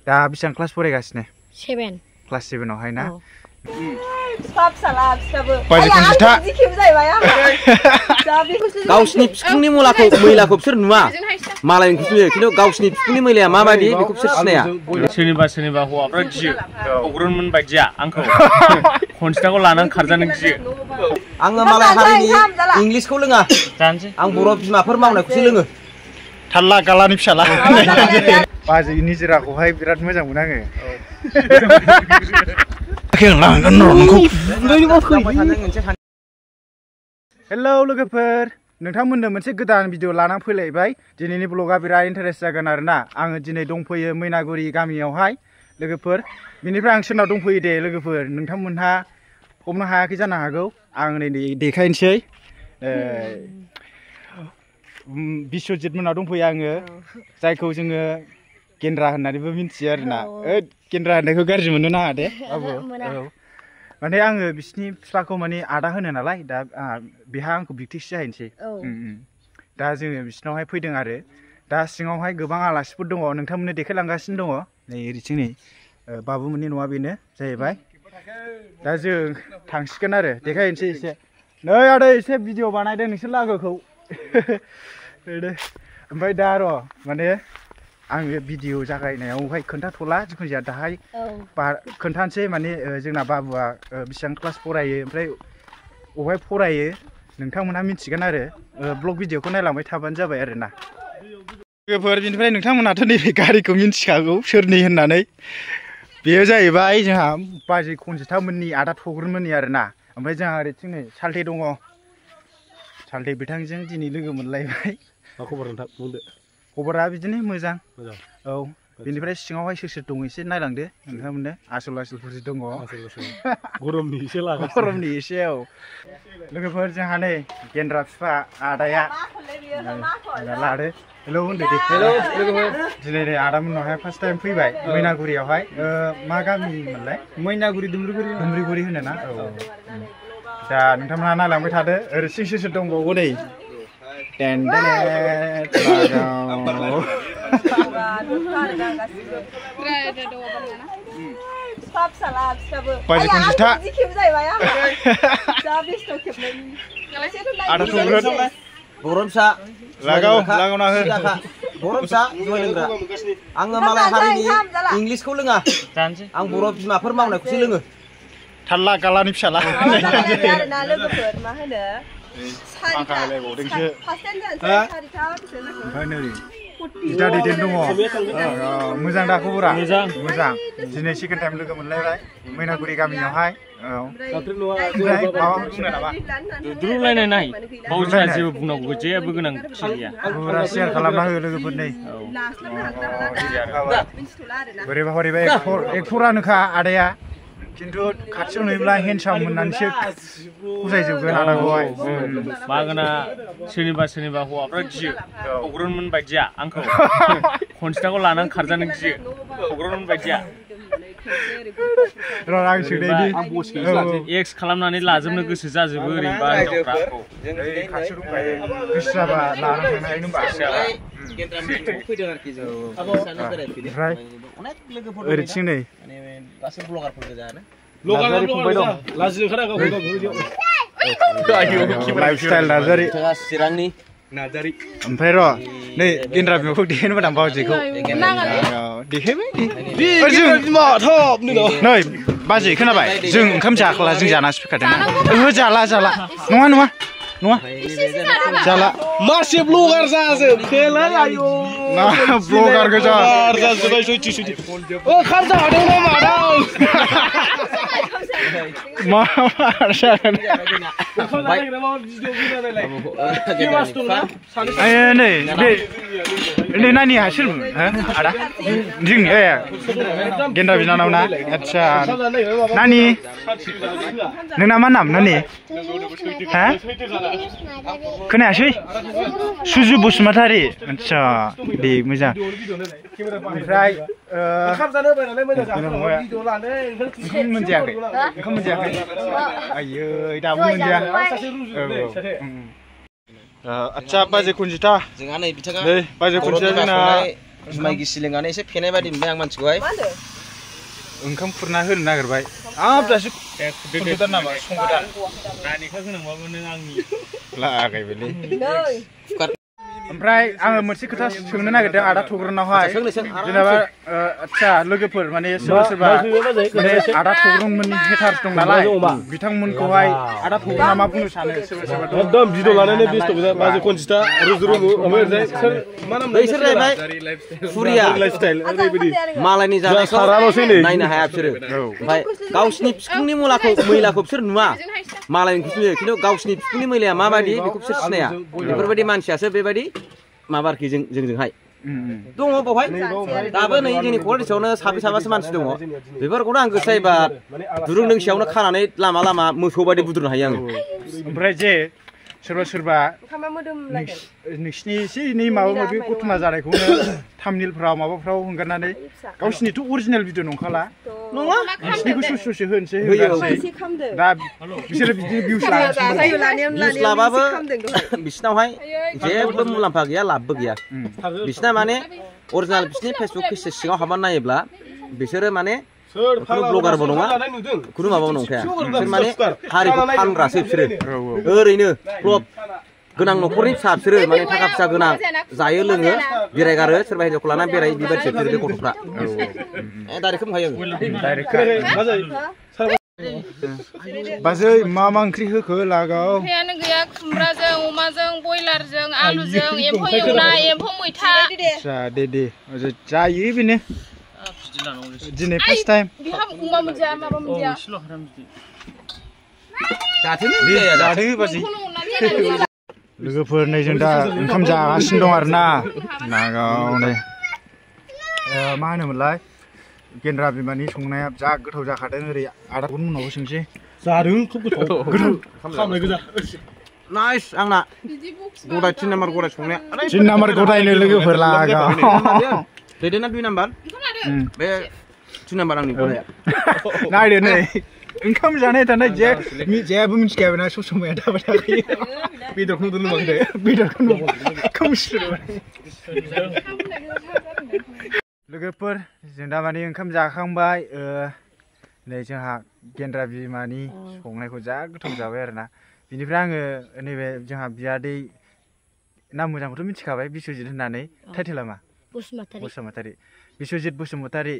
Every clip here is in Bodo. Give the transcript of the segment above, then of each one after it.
दा बेसेबां क्लास फरायगासिनो? 7 क्लास 7आवहाय ना? गावसिनि बिखुंनि मैलाखौ बिसोर नुवा मालायनिखौसो नुयो खिन्थु गावसिनि बिखुंनि मैलाया माबायदि बेखौ बिसोर सिनाया सोरनिबा हौवाफ्रा गियो अग्रनमोन बायदिया आंखौ खनजिताखौ लानानै खारजानो गियो आङो मालाय हारिनि इंलिसखौ लोङा आं बर' बिमाफोर मावनायखौसो लोङो थाल्ला गालानि फिसाला बाजै निजिराखौहाय बिराद मोजां मोनो आङो हेलौ लोगोफोर नोंथांमोननो मोनसे गोदान भिडिअ लानानै फैलायबाय दिनैनि ब्लगा बिराद इन्टारेस्ट जागोन आरोना आङो दिनै दंफैयो मैनागुरि गामियावहाय लोगोफोर बिनिफ्राय आं सोरनाव दंफैयो दे लोगोफोर नोंथांमोनहा हमनो हायाखै जानो हागौ आं नै देखायनोसै बिश्वजित मोनाव दंफैयो आङो जायखौ जोङो गेन्द्रा होननानैबो मिथियो आरोना गेन्द्रा होननायखौ गाज्रि मोननो नाङा दे औ माने आङो बिसिनि बिफाखौ माने आदा होनो नालाय दा बेहा आंखौ बिबथैसो जाहैनोसै दा जोङो बिसिनावहाय फैदों आरो दा सिङावहाय गोबां आलासिफोर दङ नोंथांमोननो देखायलांगासिनो दङ नै ओरैथिं नै बाबुमोननि न'आ बेनो जाहैबाय दा जों थांसिगोन आरो देखायनोसै एसे नै आदै एसे भिडिअ बानायदों नोंसोर लागोखौ ओमफ्राय दा र' माने आङो भिडिअ जागायनायावहाय खोन्थाथ'ला जिखुनु जाया दाहाय खोन्थानोसै माने जोंना बाबुआ बेसेबां क्लास फरायो ओमफ्राय बबेहाय फरायो नोंथांमोनहा मिथिगोन आरो ब्लग भिडिअखौ नायलांबाय थाबानो जाबाय आरोना लोगोफोर बिनिफ्राय नोंथांमोनहाथ' नैबे गारिखौ मिन्थिखागौ सोरनि होननानै बेयो जाहैबाय जोंहा बाजै खनजितामोननि आदा थग्रनमोननि आरोना ओमफ्राय जोंहा ओरैथिं नै साल्थे दङ साल्थे बिथांजों दिनै लोगो मोनलायबाय मा खबर नोंथां बुंदो खबरा बिदिनो मोजां औ बेनिफ्राय सिङावहाय सोर सोर दङ एसे नायलांदो नोंथांमोननो आसलफोर दङ गरमनि एसे गरमनि एसे औ लोगोफोर जोंहा नै गेन्द्रा बिफा आदाया लादो हेलौ होनदो दे हेलौ लोगोफोर दिनै नै आदामोननावहाय फार्स्ट टाइम फैबाय मैनागुरियावहाय मा गामिमोनलाय मैनागुरि दुमब्रिगुरि होनो ना औ दा नोंथांमोनहा नायलांबाय थादो ओरै सिं सोर दंबावो नै बाजै खनजिता आदा थग्रन बर' फिसा लागावना हो बर' फिसा जुमाय लोंग्रा आङो मालाय हारिनि इंलिसखौ लोङा आं बर' बिमाफोर मावनायखौसो लोङो थाल्ला गालानि फिसाला लोगोफोर मा होनो ओमफ्राय नै बिदा दैदेन दङ मोजां दा खबरा मोजां दिनै सेकेन्ड टाइम लोगो मोनलायबाय मैनागुरि गामियावहाय दुद्रुलायनाय नाय बावजा जेबो बुंनांगौ जेबो गोनांथि गैया फुरा शेयार खालामना हो लोगोफोर नै बोरैबा एक्टरानोखा आदाया खिन्थु खाथियाव नुयोब्ला हेन्डसाम होननानैसो फसायजोबगोन आदाखौहाय मागोना सोरनिबा हौवाफ्रा गियो अग्रनमोन बायदिया आंखौ खनजिताखौ लानानै खारजानो गियो अग्रनमोन बायदिया एक्स खालामनानै लाजोबनो गोसो जाजोबो ओरैनोबा हिनजावफ्रा खाथियाव दंखायो गोसो जाबा लानानै थांनो हायो होनबा ओमफ्राय ओरैथिं नै लाइफस्टाइल नार्जारि ओमफ्राय र' नै गेन्द्रा बिमाखौ देखायनो मोनां बाजैखौ देखायबाय नै बाजै खोनाबाय जों ओंखाम जाखाला जों जानासो फैखादों ओहो जाला नङा जाला मासे ब्लगार जाजोबखोलै आयौ ब्लगार गोजा जाजोबबाय सयथि ओंखाम जादों ना मादों मा जागोन नै नानिया सोरमोन आदा जोंनि गेन्द्रा बिनानाव ना आदसा नानि नोंना मा नाम नानि हा खोनायासै सुजु बसुमतारी आदसा दे मोजां ओमफ्राय ओंखाम मोनजायाखै आयै दाबो मोनजाया आदसा बाजै खनजिता जोंहा नै बिथाङा बाजै खनजिता जोंना जुमाय गिसि लोंनानै एसे फेनाय बायदि मोनबाय आं मानसिखौहाय ओंखाम खुरना होनो नागिरबाय आब दासो कम्पिउटार नामा संगोदान नानिखा गोनांबाबो नों आंनि लागायबायलै ओमफ्राय आङो मोनसे खोथा सोंनो नागिरदों आदा थग्रनावहाय जेनेबा आदसा लोगोफोर माने सोरबा सोरबा माने आदा थग्रनमोननि हेटार्स दं नालाय बिथांमोनखौहाय आदा थग्रना मा बुंनो सानो सोरबा सोरबा एकदम भिडिअ लानानै बेस्थ' गोजा बाजै कनसिता रुजुरुमु ओमफ्राय सोर मा नाम बैसोर जाहैबाय फुरिया लाइफस्टाइल ओरैबायदि मालायनि जानायखौ नायनो हाया बिसोरो ओमफ्राय गावसिनि बिखुंनि मैलाखौ बिसोर नुवा मालायनिखौसो नुयो खिन्थु गावसिनि बिखुंनि मैलाया माबायदि बेखौ बिसोर सिनाया बेफोरबायदि मानसियासो बेबायदि माबा आरोखि जोंजोंहाय दङ बावहाय दाबो नै जोंनि क'क्राझारावनो साब्रै साबासो मानसि दङ बेफोरखौनो आं गोसो जायोबा दुरुं दोंसेयावनो खानानै लामा लामा मोसौ बायदि बुद्रुनो हायो आङो ओमफ्राय जे सोरबा सोरबा नोंसिनि एसे एनै माबा माबि घटना जानायखौनो थामनिलफ्राव माबाफ्राव हगारनानै गावसिनिथ' अरिजिनेल भिडिअ नंखाला नङा नोंसिनिखौ ससे होनोसै दा बिसोरो बिदिनो भिउस लाबाबो बिसिनावहाय जेबो मुलाम्फा गैया लाबबो गैया बिसिना माने अरिजिनेल बिसिनि फेसबुक पेज सिङाव हाबनानै नायोब्ला बिसोरो माने खुनु ब्लगारबो नङा खुनु माबाबो नंखाया बिसोर माने हारिखौ फानग्रासो बिसोरो ओरैनो ब्लग गोनां न'खरनि फिसा बिसोरो माने थाखा फैसा गोनां जायो लोङो बेरायगारो सोरबा हिन्जावखौ लानानै बेरायो बेबायदिसो बिसोर बे गथ'फ्रा डाइरेक्ट बुंखायो बाजै मा ओंख्रि होखो लागाव ओंख्रियानो गैया खुमब्राजों अमाजों बयलारजों आलुजों एम्फौ एवनाय एम्फौ मैथा दे जायो बेनो दिनै फार्स्ट टाइम बिहा अमा मोनजा माबा मोनजा जादो बाजै लोगोफोर नै जों दा ओंखाम जागासिनो दं आरोना नागावनो मा होनोमोनलाय गेन्द्रा बिमानि संनाया जा गोथाव जाखादों ओरै आदाखौ उनावबो सोंसै जादों खोब गोथाव खामनाय गोजा नाइस आंना गदाय 3 नाम्बार गदाय संनाया 3 नाम्बार गदायनो लोगोफोर लागाव दैदेना 2 नाम्बार बे 2 नाम्बार आंनि गदाया नायदो नै ओंखाम जानाय थानाय जेबो मिथिखायाबो ना समाया थाबाय थाखायो बेदरखौ नुदों बेदरखौ लोगोफोर जों दा माने ओंखाम जाखांबाय नै जोंहा गेन्द्रा बिमानि संनायखौ जा गोथाव जाबाय आरोना बिनिफ्राय आङो नैबे जोंहा बियादै नाम मोजांखौथ' मिथिखाबाय बिश्वजित होननानै टाइटेला मा बसुमतारी बिश्वजित बसुमतारी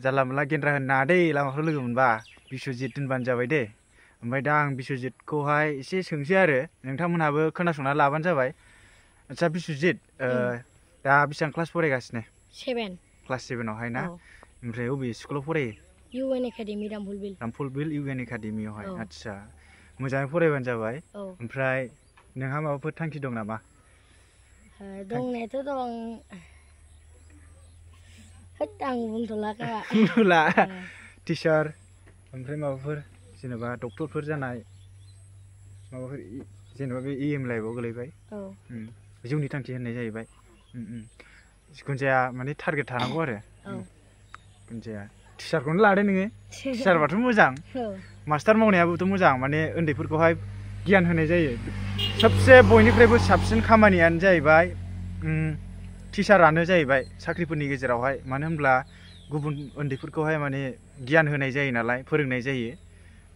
जानला मोनला गेन्द्रा होनो नाङा दै लामाफ्राव लोगो मोनबा बिश्वजित होनबानो जाबाय दे ओमफ्राय दा आं बिश्वजितखौहाय एसे सोंसै आरो नोंथांमोनहाबो खोनासंना लाबानो जाबाय आदसा बिश्वजित दा बेसेबां क्लास फरायगासिनो 7 क्लास 7आवहाय ना ओमफ्राय अबे स्कुलाव फरायो UN एकाडेमि रामफलबिल UN एकाडेमियावहाय आदसा मोजाङै फरायबानो जाबाय ओमफ्राय नोंहा माबाफोर थांखि दं नामा दंनायाथ' दं आं बुंथ'ला टिचार ओमफ्राय माबाफोर जेनेबा डक्टरफोर जानाय माबाफोर जेनेबा बे एम लाइफआव गोलैबाय जिउनि थांखि होननाय जाहैबाय जिखुनु जाया माने टारगेट थानांगौ आरो जिखुनु जाया टिचारखौनो लादो नोङो टिचारबाथ' मोजां मास्टार मावनायाबोथ' मोजां माने उन्दैफोरखौहाय गियान होनाय जायो सबसे बयनिफ्रायबो साबसिन खामानियानो जाहैबाय टिचारानो जाहैबाय साख्रिफोरनि गेजेरावहाय मानो होनब्ला गुबुन उन्दैफोरखौहाय माने गियान होनाय जायो नालाय फोरोंनाय जायो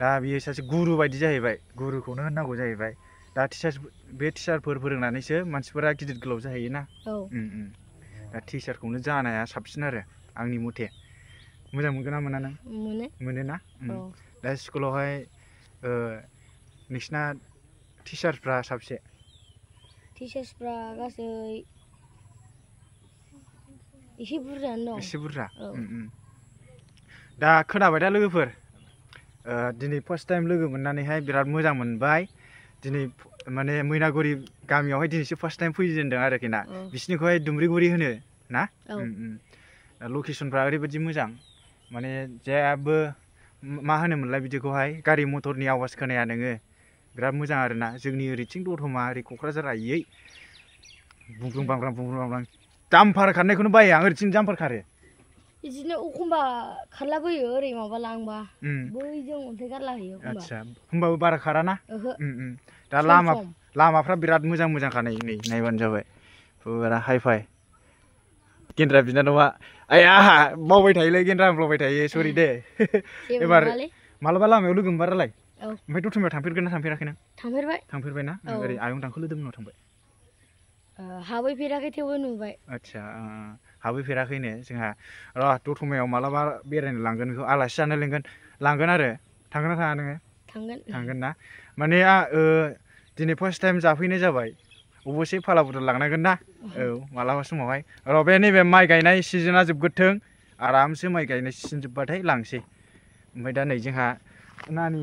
दा बियो सासे गुरु बायदि जाहैबाय गुरुखौनो होननांगौ जाहैबाय दा बे टिचारफोर फोरोंनानैसो मानसिफोरा गिदिर गोलाव जाहैयोना दा टिचारखौनो जानाया साबसिन आरो आंनि मथे मोजां मोनगोन ना मोना नों मोनोना दा स्कुलावहाय नोंसिना टिचारफ्रा साबसे टिचार्सफ्रा गासै एसे बुरजायानो दं एसे बुरजा दा खोनाबाय दा लोगोफोर दिनै फार्स्ट टाइम लोगो मोननानैहाय बिराद मोजां मोनबाय दिनै माने मैनागुरि गामियावहाय दिनैसो फार्स्ट टाइम फैजेनदों आरोखि ना बिसिनिखौहाय दुमब्रिगुरि होनो ना लकेसनफ्रा ओरैबायदि मोजां माने जेबो मा होनोमोनलाय बिदिखौहाय गारि मटरनि आवाज खोनाया नोङो बिराद मोजां आरोना जोंनि ओरैथिं दतमा ओरै क'क्राझार आयै बुंब्रुं बांब्रां जाम्फार खारनायखौनो बायो आं ओरैथिं जाम्फार खारो बिदिनो एखमबा खारलाबोयो ओरै माबा लांबा बैजों अन्थाइ गारला होयो आदसा होमबाबो बारा खाराना दा लामाफ्रा बिराद मोजां खानाय नै नायबानो जाबाय फुरा हाइ फाइ गेन्द्रा बिनानावा आया बावबाय थायोलै गेन्द्रा होनब्लावबाय थायो सरि दे एबार मालाबा लामायाव लोगो मोनबालाय ओमफ्राय दतमायाव थांफेरगोन ना थांफेराखै नों थांफेरबाय ना ओरै आयं दांखो लोदोमोननाव थांबाय हाबैफेराखै थेवबो नुबाय आदसा हाबैफेराखैनो जोंहा र' दतमायाव मालाबा बेरायनो लांगोन बेखौ आलासि जानो लांगोन आरो थांगोन ना थाङा नोङो थांगोन ना माने दिनै फार्स्ट टाइम जाफैनाय जाबाय अबसे फाला बुदल लांनांगोन ना औ मालाबा समावहाय र' बे नैबे माइ गायनाय सिजोना जोबग्रोथों आरामसे माइ गायनाय सिजोन जोबबाथाय लांसै ओमफ्राय दा नै जोंहा नानि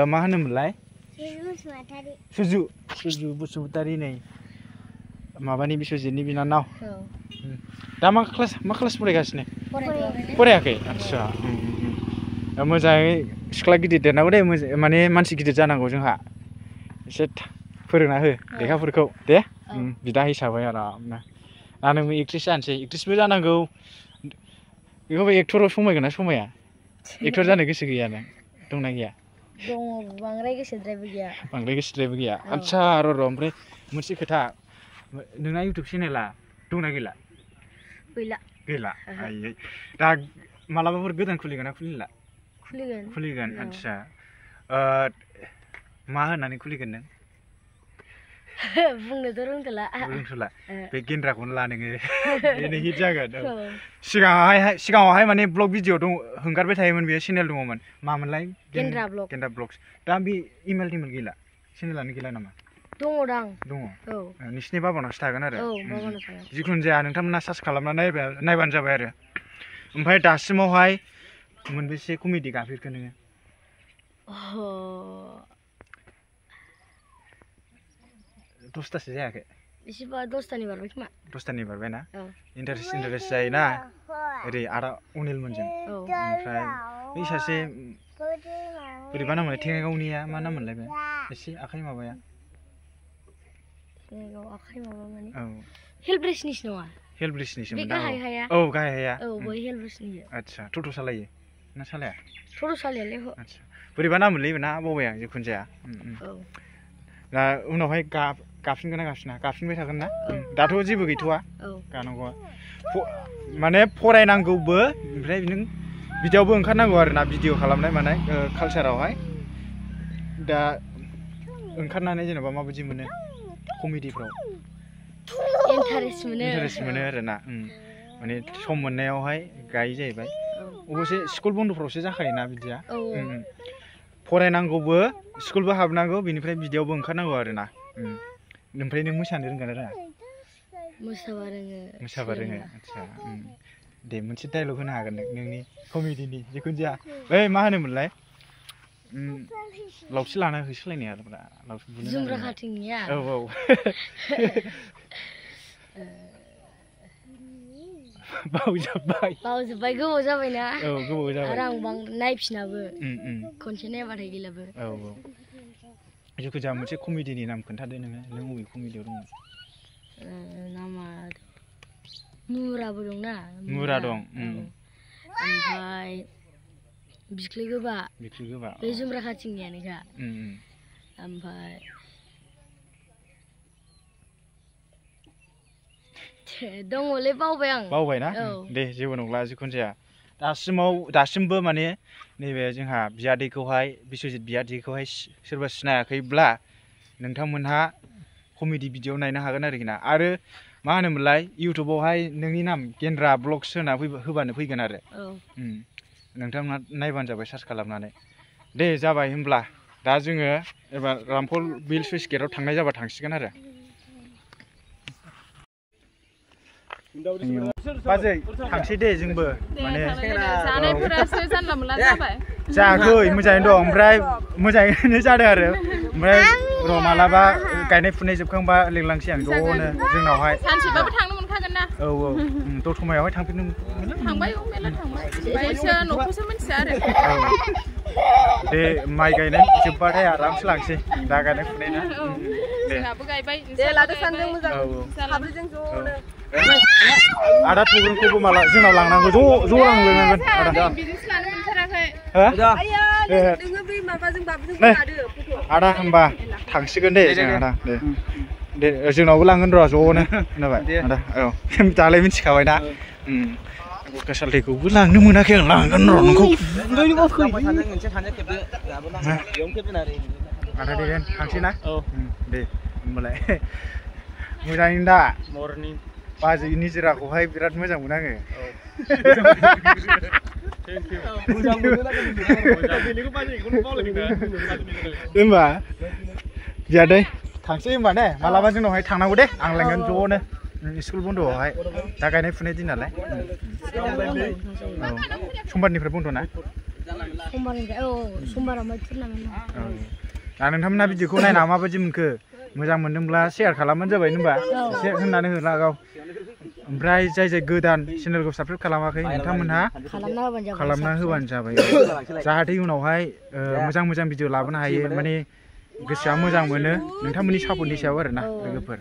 मा होनोमोनलाय सुजु बसुमतारी नै माबानि बिश्वजितनि बिनानाव दा मा क्लास फरायगासिनो फरायाखै आदसा मोजाङै सिख्ला गिदिर देरनांगौ दे माने मानसि गिदिर जानांगौ जोंहा एसे फोरोंना हो लेखाफोरखौ दे बिदा हिसाबै आरामनो दा नोंबो एक्ट्रेस जानोसै एक्ट्रेसबो जानांगौ बेखौबो एक्टराव समायगोन ना समाया एक्टर जानो गोसो गैया नों दंना गैया दङ बांद्राय गोसोद्रायबो गैया आदसा र' ओमफ्राय मोनसे खोथा नोंना इउटुब चेनेला दंना गैला आयै दा मालाबाफोर गोदान खुलिगोन ना खुलिगोन आदसा मा होननानै खुलिगोन नों बुंनोथ' रोंथ'ला बे गेन्द्राखौनो ला नोङो बेनो हिट जागोन सिगाङावहाय माने ब्लग भिडिअ दं हंगारबाय थायोमोन बेयो चेनेल दङमोन मामोनलाय गेन्द्रा ब्लग्स दा बे इमेल गैला चेनेलानो गैला नामा दङ नोंसिनि बाबानावसो थागोन आरो जिखुनु जाया नोंथांमोना सार्च खालामना नायबानो जाबाय आरो ओमफ्राय दासिमावहाय मोनबेसे कमेडि गाफेरखो नोङो 10तासो जायाखै एसेबा 10तानि बारबाय खोमा 10तानि बारबाय ना इन्टारेस्ट जायोना ओरै आदा अनिलमोनजों ओमफ्राय बै सासे बोरैबा नाममोनलाय थेङाइगावनिया मा नाममोनलाय बे एसे आखाइ माबाया हेल्पब्रिजनिसो नङा हेल्पब्रिजनिसोमोन औ गाहाय हाया बै हेल्पब्रिजनि आदसा टट' सालायो ना सालाया टट' सालायालै आदसा बोरैबा नाममोनलै ना बावबाय आं जिखुनु जाया दा उनावहाय गाबफिनगोन ना गाबफिनबाय थागोन ना दाथ' जेबो गैथ'वा गानांगौआ माने फरायनांगौबो ओमफ्राय नों बिदियावबो ओंखारनांगौ आरोना भिडिअ खालामनाय मानाय कालचारावहाय दा ओंखारनानै जेनेबा माबायदि मोनो कमेडिफ्राव इन्टारेस्ट मोनो आरोना माने सम मोननायावहाय गायो जाहैबाय अबसे स्कुल बन्दफ्रावसो जाखायोना बिदिया फरायनांगौबो स्कुलबो हाबनांगौ बेनिफ्राय बिदियावबो ओंखारनांगौ आरोना ओमफ्राय नों मोसानो रोंगोन ना रोङा मोसाबा रोङो आदसा दे मोनसे डायलग होनो हागोन नोंनि कमेडिनि जिखुनु जाया ओइ मा होनोमोनलाय लावथि लाना होसोलायनाय आरोब्रा लावथि बुनो जुमब्रा खाथिंनिया औ बावजोब्बाय गोबाव जाबायना गोबाव जाबाय आरो आं नायफिनाबो खनसे नायबाथाय गैलाबो जिखुनु जाया मोनसे कमेडिनि नाम खोन्थादो नों बबे कमेडियाव दङ नामा मुराबो दंना मुरा दं ओमफ्राय बिख्लि गोबा बे जुमब्रा खाथिंनियानोखा ओमफ्राय दङलै बावबाय ना दे जेबो नंला जिखुनु जाया दासिमबो माने नैबे जोंहा बियादैखौहाय बिश्वजित बियादैखौहाय सोरबा सिनायाखैब्ला नोंथांमोनहा कमेडि भिडिअ नायनो हागोन आरोखि ना आरो मा होनोमोनलाय इउटुबावहाय नोंनि नाम गेन्द्रा ब्लग्स होना होबानो फैगोन आरो नोंथांमोना नायबानो जाबाय सार्च खालामनानै दे जाबाय होमब्ला दा जोङो एबार रामफल बिल सुइस गेटआव थांनाय जाबा थांसिगोन आरो बाजै थांसै दे जोंबो माने जानायफोरासो जानला मोनला जाबाय जायाखै मोजाङैनो दं ओमफ्राय मोजाङैनो जादों आरो ओमफ्राय र' मालाबा गायनाय फुनाय जोबखांबा लिंलांसै आं ज'नो जोंनावहाय सानसेबाबो थांनो मोनखागोन ना औ दतमायावहाय थांफिननो थांबाय मेला थांबाय न'खौसो मिथिया आरो दे माइ गायनाय जोबबाथाय आरामसे लांसै दा गायनाय फुनाय ना जोंहाबो गायबाय दे लादो सानदों मोजां साब्रैजों ज'नो आदा थग्रनखौबो माला जोंनाव लांनांगौ ज' लांनांगोन आदा बिदिसो लानो मोनथाराखै नोङो बै माबाजों बाबुजों लादो आदा होमबा थांसिगोन दे जों आदा दे दे जोंनावबो लांगोन र' ज'नो खोनाबाय आदा औ दालाय मिथिखाबायना कासालथैखौबो लांनो मोनाखै आं लांगोन र' नोंखौ आदा दे थांसै ना दे होमबालाय मोजाङैनो दा मर्निं बाजै निजिराखौहाय बिराद मोजां मोनो आङो होनबा बियादै थांसै होनबा ने मालाबा जोंनावहाय थांनांगौ दे आं लांगोन ज'नो स्कुल बन्द'आवहाय दा गायनाय फुनाय दिन नालाय औ समबारनिफ्राय बन्द' ना दा नोंथांमोना भिडिअखौ नायना माबायदि मोनखो मोजां मोनदोंब्ला शेयार खालामबानो जाबाय होनबा एसे होननानै होला गाव ओमफ्राय जाय जाय गोदान चेनेलखौ साबस्क्राइब खालामाखै नोंथांमोनहा खालामना होबानो जाबाय जाहाथे उनावहाय मोजां मोजां भिडिअ लाबोनो हायो माने गोसोआ मोजां मोनो नोंथांमोननि सापर्टनि सायाव आरोना लोगोफोर